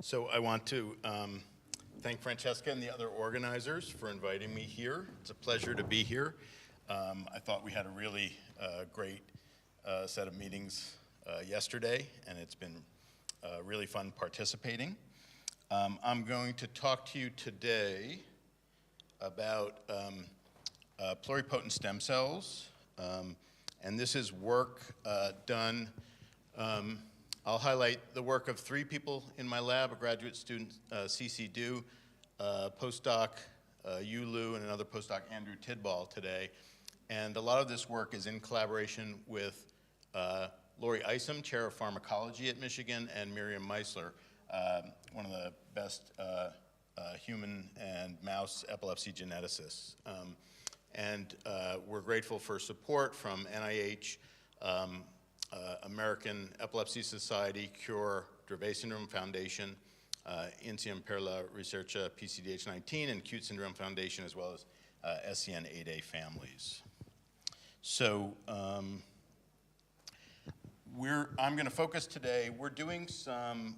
So I want to thank Francesca and the other organizers for inviting me here. It's a pleasure to be here. I thought we had a really great set of meetings yesterday, and it's been really fun participating. I'm going to talk to you today about pluripotent stem cells, and this is work done. I'll highlight the work of 3 people in my lab, a graduate student, CC Du, postdoc Yu Lu, and another postdoc, Andrew Tidball, today. And a lot of this work is in collaboration with Lori Isom, chair of pharmacology at Michigan, and Miriam Meisler, one of the best human and mouse epilepsy geneticists. And we're grateful for support from NIH, American Epilepsy Society, Cure, Dravet Syndrome Foundation, Insieme per la Ricerca PCDH19, and Cute Syndrome Foundation, as well as SCN8A families. So I'm going to focus today. We're doing some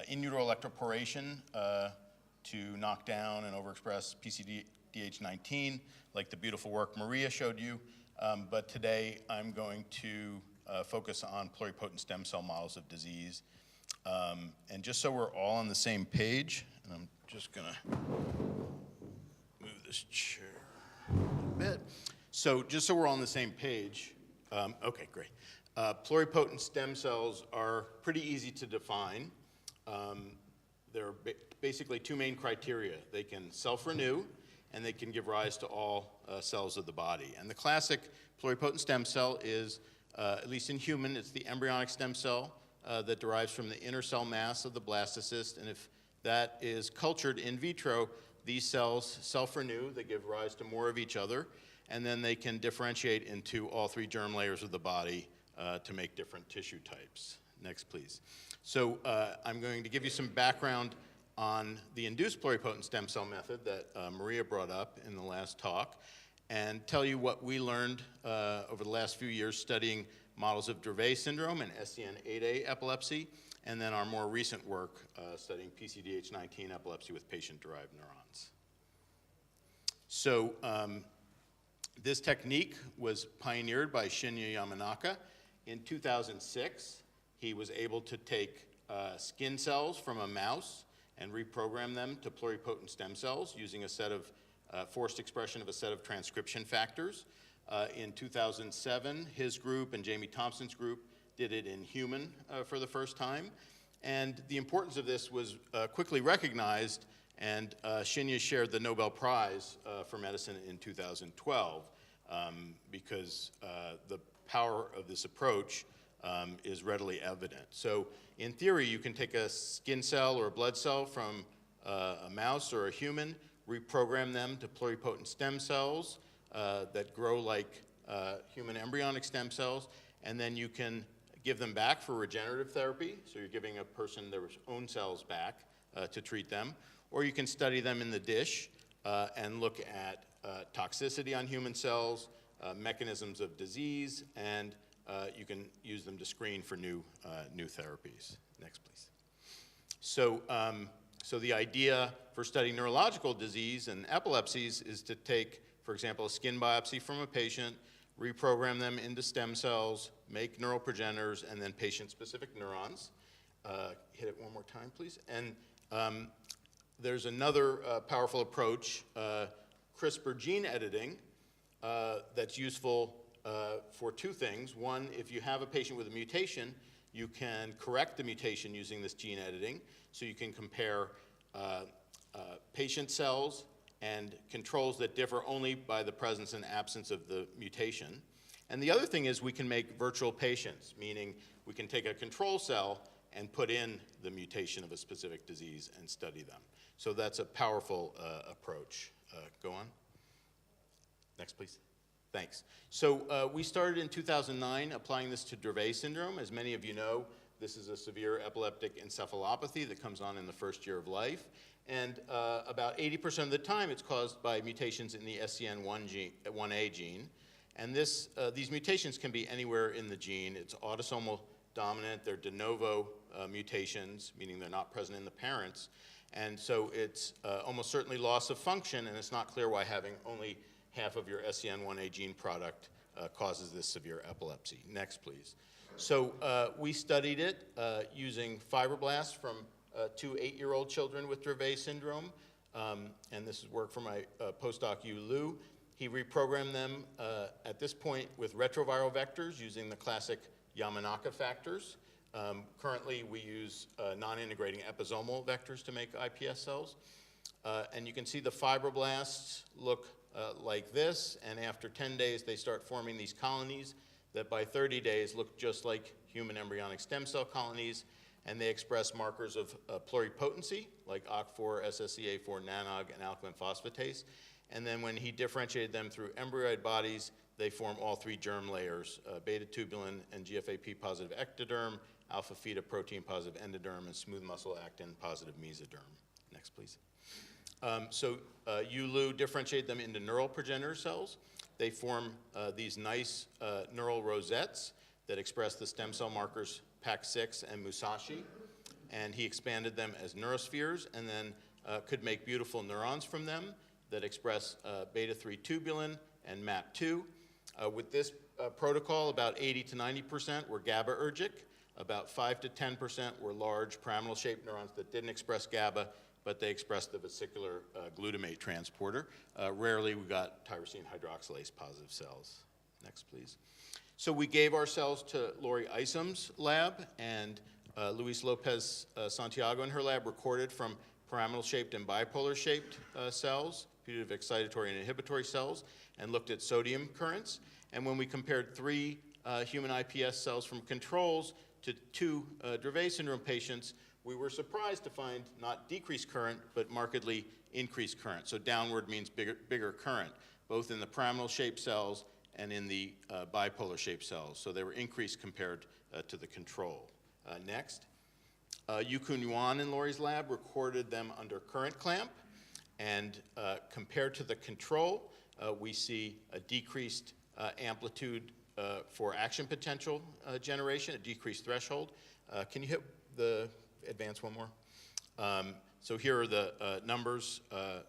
in utero electroporation to knock down and overexpress PCDH19, like the beautiful work Maria showed you. But today I'm going to focus on pluripotent stem cell models of disease. And just so we're all on the same page, and I'm just going to move this chair a little bit. So just so we're all on the same page, okay, great. Pluripotent stem cells are pretty easy to define. There are basically 2 main criteria. They can self-renew, and they can give rise to all cells of the body. And the classic pluripotent stem cell is, at least in human, it's the embryonic stem cell that derives from the inner cell mass of the blastocyst. And if that is cultured in vitro, these cells self-renew, they give rise to more of each other, and then they can differentiate into all 3 germ layers of the body to make different tissue types. Next, please. So I'm going to give you some background on the induced pluripotent stem cell method that Maria brought up in the last talk, and tell you what we learned over the last few years studying models of Dravet Syndrome and SCN8A epilepsy, and then our more recent work studying PCDH19 epilepsy with patient-derived neurons. So this technique was pioneered by Shinya Yamanaka. In 2006, he was able to take skin cells from a mouse and reprogram them to pluripotent stem cells using a set of forced expression of a set of transcription factors. In 2007, his group and Jamie Thompson's group did it in human for the first time. And the importance of this was quickly recognized, and Shinya shared the Nobel Prize for Medicine in 2012 because the power of this approach is readily evident. So in theory, you can take a skin cell or a blood cell from a mouse or a human, reprogram them to pluripotent stem cells that grow like human embryonic stem cells, and then you can give them back for regenerative therapy. So you're giving a person their own cells back to treat them. Or you can study them in the dish and look at toxicity on human cells, mechanisms of disease, and you can use them to screen for new therapies. Next, please. So, so the idea for studying neurological disease and epilepsies is to take, for example, a skin biopsy from a patient, reprogram them into stem cells, make neural progenitors, and then patient-specific neurons. Hit it one more time, please. And there's another powerful approach, CRISPR gene editing, that's useful for 2 things. One, if you have a patient with a mutation, you can correct the mutation using this gene editing. So you can compare patient cells and controls that differ only by the presence and absence of the mutation. And the other thing is we can make virtual patients, meaning we can take a control cell and put in the mutation of a specific disease and study them. So that's a powerful approach. Go on. Next, please. Thanks. So we started in 2009 applying this to Dravet syndrome. As many of you know, this is a severe epileptic encephalopathy that comes on in the first year of life. And about 80% of the time, it's caused by mutations in the SCN1A gene. And these mutations can be anywhere in the gene. It's autosomal dominant. They're de novo mutations, meaning they're not present in the parents. And so it's almost certainly loss of function, and it's not clear why having only half of your SCN1A gene product causes this severe epilepsy. Next, please. So we studied it using fibroblasts from 2 8-year-old children with Dravet syndrome. And this is work from my postdoc, Yu Lu. He reprogrammed them at this point with retroviral vectors using the classic Yamanaka factors. Currently, we use non-integrating episomal vectors to make iPS cells. And you can see the fibroblasts look like this, and after 10 days, they start forming these colonies that by 30 days look just like human embryonic stem cell colonies, and they express markers of pluripotency, like OCT4, SSEA4, NANOG, and alkaline phosphatase. And then when he differentiated them through embryoid bodies, they form all 3 germ layers, beta-tubulin and GFAP-positive ectoderm, alpha-fetoprotein-positive endoderm, and smooth muscle actin-positive mesoderm. Next, please. Yu Lu differentiated them into neural progenitor cells. They form these nice neural rosettes that express the stem cell markers PAC6 and Musashi, and he expanded them as neurospheres and then could make beautiful neurons from them that express beta-3 tubulin and MAP2. With this protocol, about 80 to 90% were GABAergic, about 5 to 10% were large pyramidal-shaped neurons that didn't express GABA, but they expressed the vesicular glutamate transporter. Rarely we got tyrosine hydroxylase positive cells. Next, please. So we gave our cells to Lori Isom's lab, and Luis Lopez Santiago in her lab recorded from pyramidal-shaped and bipolar-shaped cells, putative excitatory and inhibitory cells, and looked at sodium currents. And when we compared 3 human iPS cells from controls to 2 Dravet syndrome patients, we were surprised to find not decreased current, but markedly increased current. So downward means bigger current, both in the pyramidal-shaped cells and in the bipolar-shaped cells. So they were increased compared to the control. Next. Yukun Yuan in Lori's lab recorded them under current clamp, and compared to the control, we see a decreased amplitude for action potential generation, a decreased threshold. Can you hit the advance one more? So here are the numbers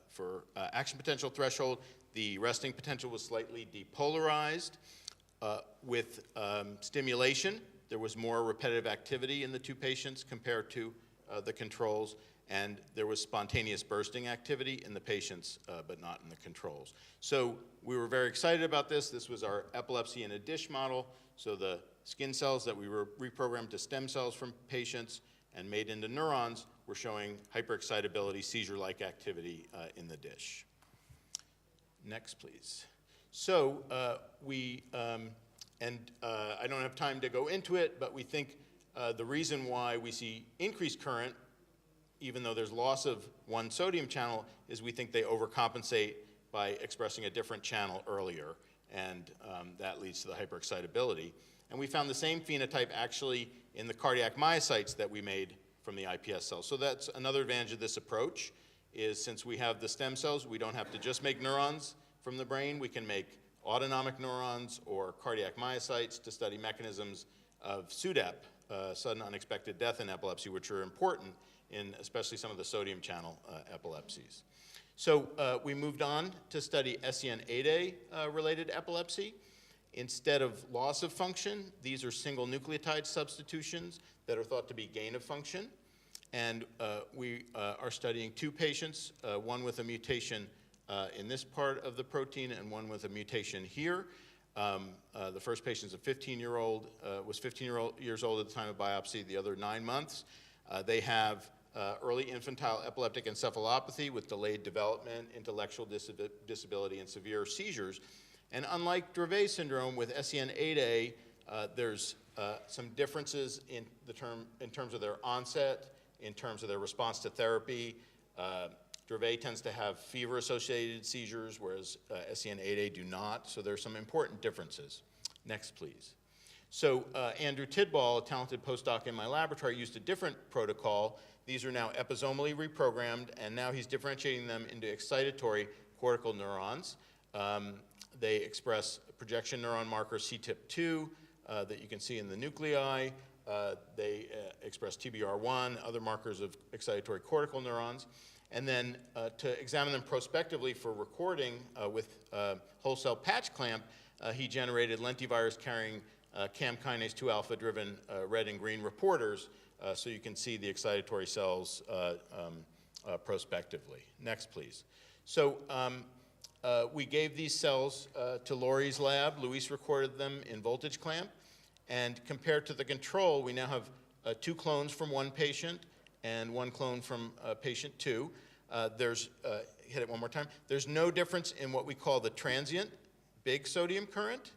for action potential threshold. The resting potential was slightly depolarized. With stimulation, there was more repetitive activity in the 2 patients compared to the controls, and there was spontaneous bursting activity in the patients, but not in the controls. So we were very excited about this. This was our epilepsy in a dish model. So the skin cells that we were reprogrammed to stem cells from patients and made into neurons were showing hyperexcitability, seizure-like activity in the dish. Next, please. So I don't have time to go into it, but we think the reason why we see increased current, even though there's loss of one sodium channel, is we think they overcompensate by expressing a different channel earlier, and that leads to the hyperexcitability. And we found the same phenotype actually in the cardiac myocytes that we made from the iPS cells. So that's another advantage of this approach, is since we have the stem cells, we don't have to just make neurons from the brain. We can make autonomic neurons or cardiac myocytes to study mechanisms of SUDEP, sudden unexpected death in epilepsy, which are important in especially some of the sodium channel epilepsies. So we moved on to study SCN8A related epilepsy. Instead of loss of function, these are single nucleotide substitutions that are thought to be gain of function. And we are studying 2 patients, one with a mutation in this part of the protein and one with a mutation here. The first patient is a 15-year-old, was 15 years old at the time of biopsy, the other 9 months. They have early infantile epileptic encephalopathy with delayed development, intellectual disability, and severe seizures. And unlike Dravet syndrome with SCN8A, there's some differences in terms of their onset, in terms of their response to therapy. Dravet tends to have fever-associated seizures, whereas SCN8A do not, so there's some important differences. Next, please. So Andrew Tidball, a talented postdoc in my laboratory, used a different protocol. These are now episomally reprogrammed, and now he's differentiating them into excitatory cortical neurons. They express projection neuron marker CTIP2 that you can see in the nuclei, they express TBR1, other markers of excitatory cortical neurons. And then to examine them prospectively for recording with whole cell patch clamp, he generated lentivirus carrying CAM kinase 2 alpha driven red and green reporters, so you can see the excitatory cells prospectively. Next, please. So we gave these cells to Laurie's lab. Luis recorded them in voltage clamp. And compared to the control, we now have 2 clones from one patient and 1 clone from patient 2. Hit it one more time. There's no difference in what we call the transient big sodium current.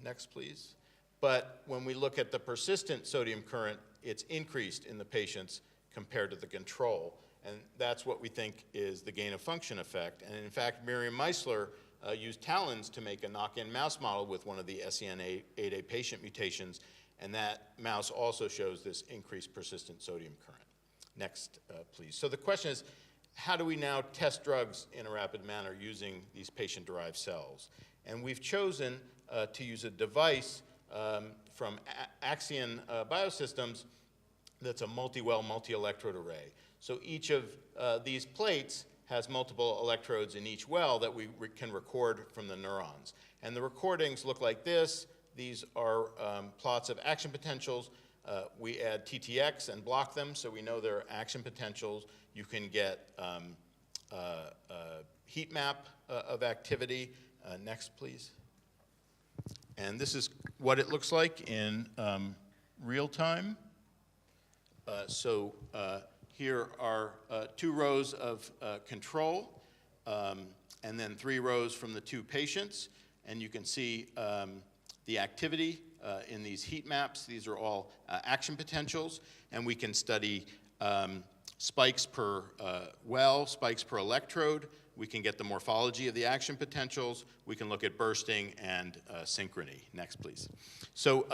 Next, please. But when we look at the persistent sodium current, it's increased in the patients compared to the control. And that's what we think is the gain of function effect. And in fact, Miriam Meisler used talons to make a knock-in mouse model with one of the SCN8A patient mutations, and that mouse also shows this increased persistent sodium current. Next, please. So the question is, how do we now test drugs in a rapid manner using these patient-derived cells? And we've chosen to use a device from Axion Biosystems that's a multi-well, multi-electrode array. So each of these plates has multiple electrodes in each well that we can record from the neurons. And the recordings look like this. These are plots of action potentials. We add TTX and block them so we know they're action potentials. You can get heat map of activity. Next, please. And this is what it looks like in real time. Here are 2 rows of control, and then 3 rows from the 2 patients. And you can see the activity in these heat maps. These are all action potentials. And we can study spikes per well, spikes per electrode. We can get the morphology of the action potentials. We can look at bursting and synchrony. Next, please. So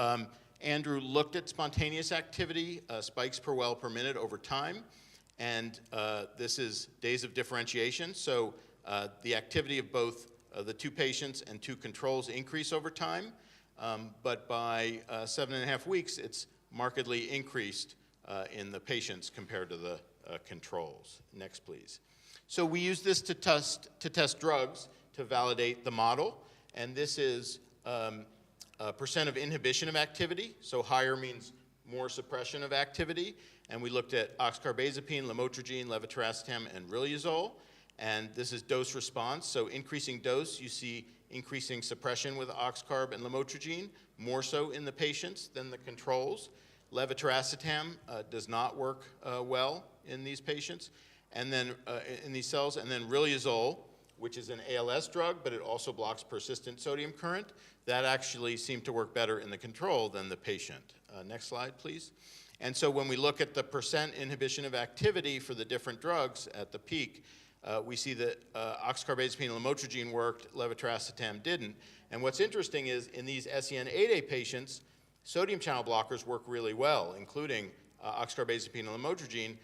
Andrew looked at spontaneous activity, spikes per well per minute over time. And this is days of differentiation. So the activity of both the 2 patients and 2 controls increase over time. But by 7.5 weeks, it's markedly increased in the patients compared to the controls. Next, please. So we use this to test drugs to validate the model. And this is percent of inhibition of activity. So higher means more suppression of activity. And we looked at oxcarbazepine, lamotrigine, levetiracetam, and riluzole. And this is dose response. So increasing dose, you see increasing suppression with oxcarb and lamotrigine, more so in the patients than the controls. Levetiracetam does not work well in these patients, and then in these cells. And then riluzole, which is an ALS drug, but it also blocks persistent sodium current. That actually seemed to work better in the control than the patient. Next slide, please. And so when we look at the percent inhibition of activity for the different drugs at the peak, we see that oxcarbazepine and lamotrigine worked, levetiracetam didn't. And what's interesting is in these SCN8A patients, sodium channel blockers work really well, including oxcarbazepine and lamotrigine.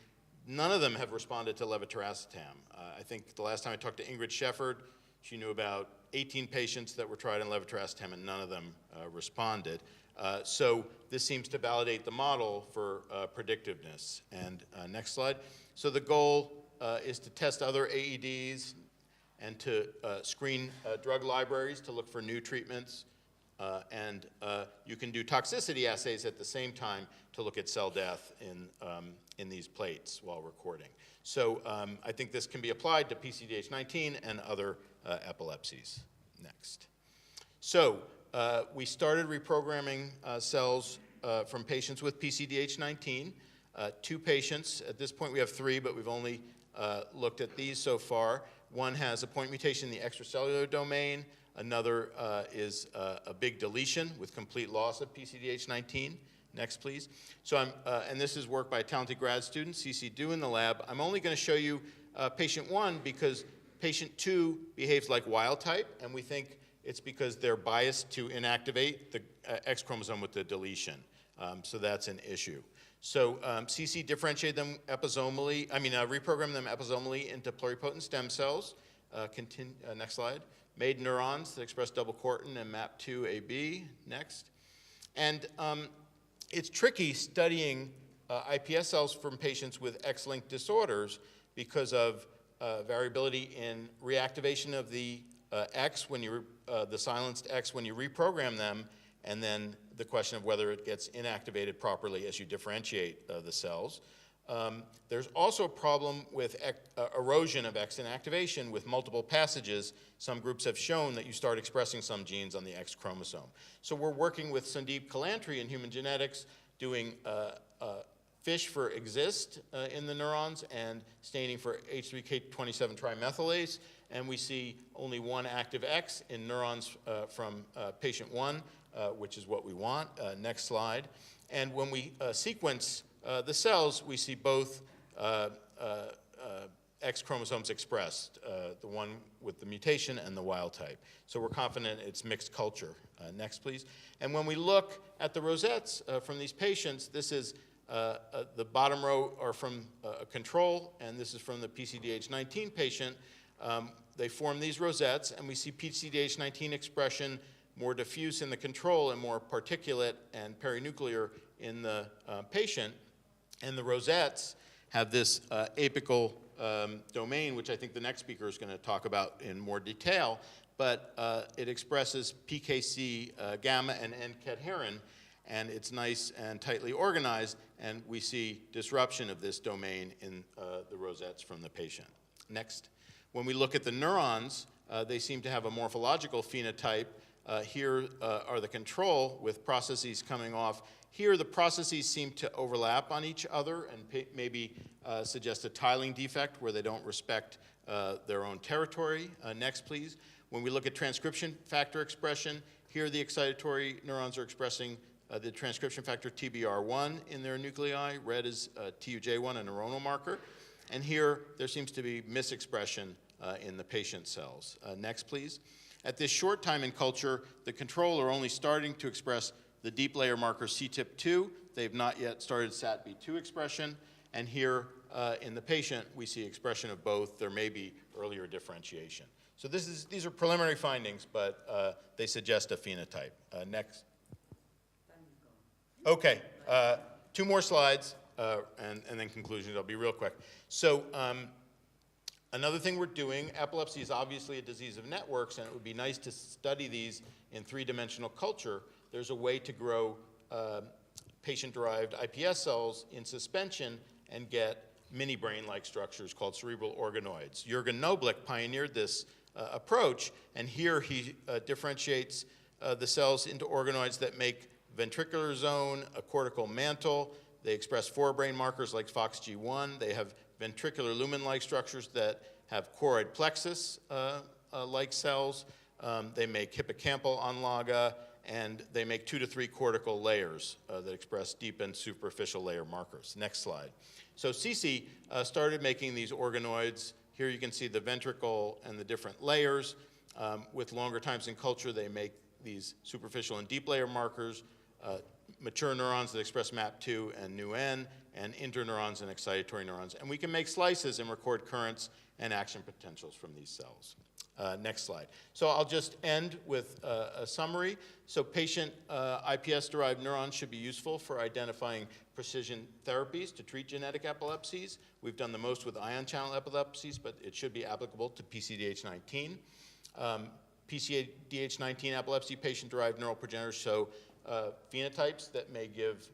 None of them have responded to levetiracetam. I think the last time I talked to Ingrid Shefford, she knew about 18 patients that were tried on levetiracetam, and none of them responded. So this seems to validate the model for predictiveness. And next slide. So the goal is to test other AEDs and to screen drug libraries to look for new treatments. And you can do toxicity assays at the same time to look at cell death in these plates while recording. So I think this can be applied to PCDH19 and other epilepsies. Next. So we started reprogramming cells from patients with PCDH19. 2 patients. At this point we have 3, but we've only looked at these so far. One has a point mutation in the extracellular domain. Another is a big deletion with complete loss of PCDH19. Next, please. So and this is work by a talented grad student, CC Du in the lab. I'm only going to show you patient 1 because patient 2 behaves like wild type, and we think it's because they're biased to inactivate the X chromosome with the deletion. So that's an issue. So CC differentiated them episomally, reprogrammed them episomally into pluripotent stem cells. Next slide. Made neurons that express double cortin and MAP2AB. Next. And it's tricky studying iPS cells from patients with X-linked disorders because of variability in reactivation of the X when you the silenced X when you reprogram them, and then the question of whether it gets inactivated properly as you differentiate the cells. There's also a problem with erosion of X-inactivation with multiple passages. Some groups have shown that you start expressing some genes on the X chromosome. So we're working with Sandeep Kalantri in human genetics, doing FISH for exist in the neurons and staining for H3K27 trimethylase, and we see only one active X in neurons from patient 1, which is what we want. Next slide. And when we sequence the cells, we see both X chromosomes expressed, the one with the mutation and the wild type. So we're confident it's mixed culture. Next, please. And when we look at the rosettes from these patients, this is the bottom row are from a control, and this is from the PCDH19 patient. They form these rosettes, and we see PCDH19 expression more diffuse in the control and more particulate and perinuclear in the patient. And the rosettes have this apical domain, which I think the next speaker is going to talk about in more detail, but it expresses PKC gamma and N-cadherin, and it's nice and tightly organized, and we see disruption of this domain in the rosettes from the patient. Next. When we look at the neurons, they seem to have a morphological phenotype. Here are the control with processes coming off. Here, the processes seem to overlap on each other and maybe suggest a tiling defect where they don't respect their own territory. Next, please. When we look at transcription factor expression, here the excitatory neurons are expressing the transcription factor TBR1 in their nuclei. Red is TUJ1, a neuronal marker. And here, there seems to be misexpression in the patient cells. Next, please. At this short time in culture, the control are only starting to express the deep layer marker CTIP2. They've not yet started SATB2 expression. And here in the patient, we see expression of both. There may be earlier differentiation. So these are preliminary findings, but they suggest a phenotype. Next. Okay, 2 more slides, and then conclusions. I'll be real quick. So another thing we're doing, epilepsy is obviously a disease of networks, and it would be nice to study these in 3-dimensional culture. There's a way to grow patient-derived iPS cells in suspension and get mini brain-like structures called cerebral organoids. Jürgen Noblick pioneered this approach, and here he differentiates the cells into organoids that make ventricular zone, a cortical mantle. They express forebrain markers like FOXG1. They have ventricular lumen-like structures that have choroid plexus-like cells. They make hippocampal onlaga, and they make 2 to 3 cortical layers that express deep and superficial layer markers. Next slide. So Cici started making these organoids. Here you can see the ventricle and the different layers. With longer times in culture, they make these superficial and deep layer markers, mature neurons that express MAP2 and NU-N, and interneurons and excitatory neurons. And we can make slices and record currents and action potentials from these cells. Next slide. So I'll just end with a summary. So patient iPS-derived neurons should be useful for identifying precision therapies to treat genetic epilepsies. We've done the most with ion channel epilepsies, but it should be applicable to PCDH19. PCDH19 epilepsy patient-derived neural progenitors show phenotypes that may give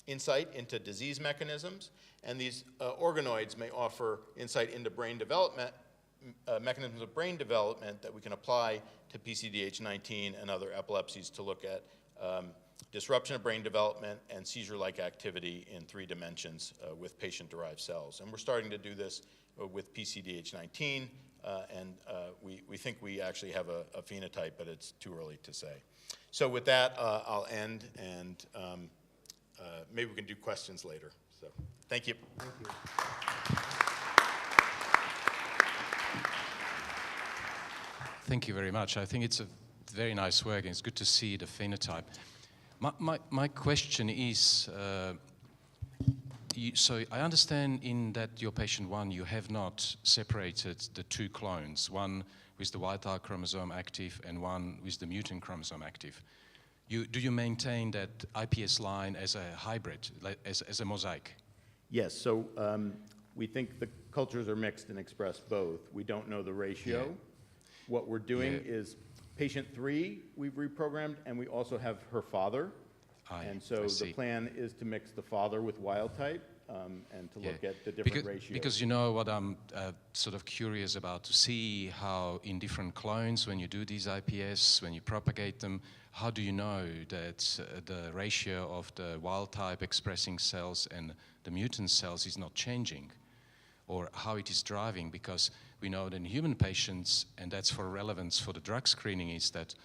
insight into disease mechanisms, and these organoids may offer insight into brain development, mechanisms of brain development that we can apply to PCDH19 and other epilepsies to look at disruption of brain development and seizure-like activity in 3 dimensions with patient-derived cells. And we're starting to do this with PCDH19, and we think we actually have a phenotype, but it's too early to say. So with that, I'll end, and maybe we can do questions later. So thank you. Thank you. Thank you very much. I think it's a very nice work, and it's good to see the phenotype. My question is, so I understand in that your patient 1, you have not separated the 2 clones, one with the wild type chromosome active and one with the mutant chromosome active. Do you maintain that iPS line as a hybrid, as a mosaic? Yes, so we think the cultures are mixed and express both. We don't know the ratio. Yeah. What we're doing Yeah. is patient 3, we've reprogrammed, and we also have her father. And so the plan is to mix the father with wild type and to look at the different ratios. Because you know what I'm sort of curious about, to see how in different clones, when you do these iPS, when you propagate them, how do you know that the ratio of the wild type expressing cells and the mutant cells is not changing? Or how it is driving? Because we know that in human patients, and that's for relevance for the drug screening, is that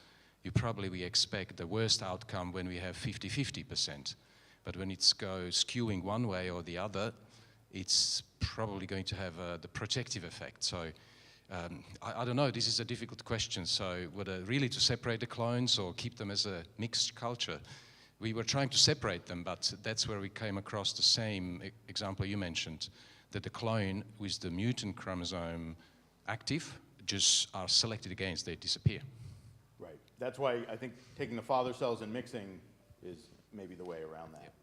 we expect the worst outcome when we have 50-50%. But when it's skewing one way or the other, it's probably going to have the protective effect. So I don't know, this is a difficult question. So whether really to separate the clones or keep them as a mixed culture. We were trying to separate them, but that's where we came across the same example you mentioned, that the clone with the mutant chromosome active just are selected against, they disappear. Right. That's why I think taking the father cells and mixing is maybe the way around that. Yep.